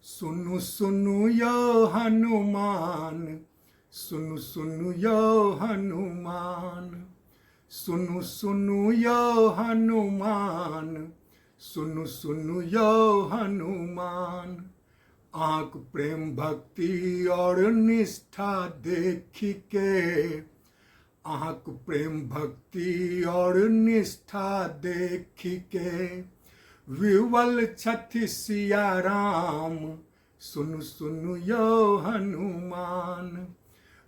सुनु सुनु यो हनुमान, सुनु सुनु यो हनुमान, सुनु सुनु यो हनुमान, सुनु सुनु यो हनुमान। आँख प्रेम भक्ति और निष्ठा देखी के, आँख प्रेम भक्ति और निष्ठा देखी के, विवल छथि सिया राम, सुनु सुनु यो हनुमान।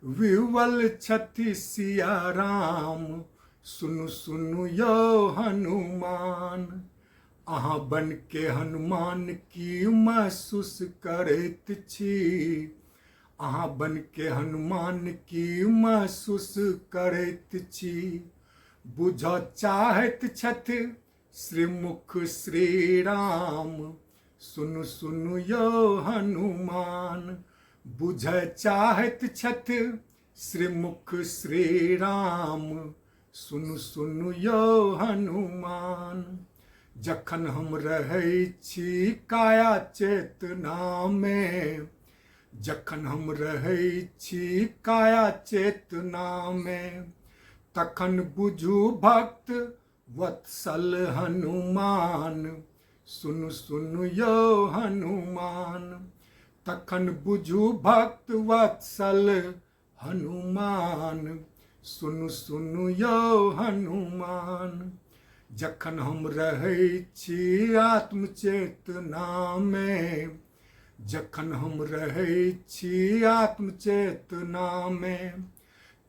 विवल छथि सिया राम, सुनु सुनु यो हनुमान। अहाँ बन के हनुमान की महसूस करैत छी, अहाँ बन के हनुमान की महसूस करैत छी। बुझ चाहैत छथि श्रीमुख श्री राम, सुनु सुनु यो हनुमान। बुझ चाहैत छथि श्रीमुख श्री राम, सुनु सुनु यो हनुमान। जखन हम रहै छी काया चेतना में, जखन हम रहै छी काया चेतना में, तखन बुझू भक्त वत्सल हनुमान, सुनु सुनु यो हनुमान। तखन बुझू भक्त वत्सल हनुमान, सुनु सुनु यो हनुमान। जखन हम रहै छी आत्मचेतना में, जखन हम रहै छी आत्मचेतना में,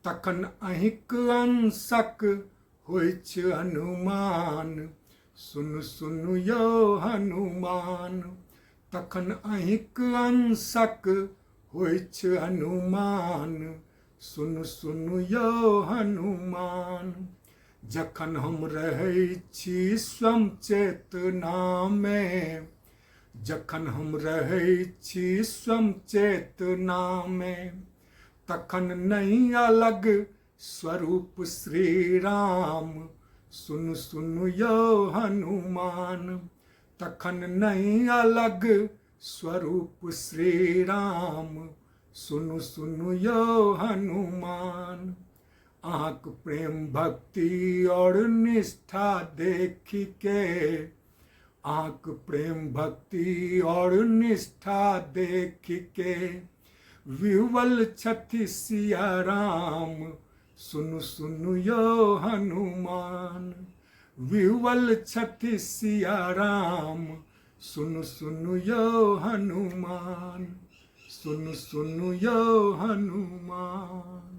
तखन अहिंक अंशक होइ छै हनुमान, सुनु सुनु यो हनुमान। तखन अहिंक अंशक होइ छै हनुमान, सुनु सुनु यो हनुमान। जखन हम रहै छी स्वयं चेतना में, जखन हम रहै छी स्वयं चेतना में, तखन नहीं अलग स्वरूप श्री राम, सुनु सुनु यो हनुमान। तखन नहीं अलग स्वरूप श्री राम, सुनु सुनु यो हनुमान। आँख प्रेम भक्ति और निष्ठा देखी के, आँख प्रेम भक्ति और निष्ठा देखी के, विवल छथि सिया राम, सुनु सुनु यो हनुमान। विवल छथि सिया राम, सुनु सुनु यो हनुमान, सुनु सुनु यो हनुमान।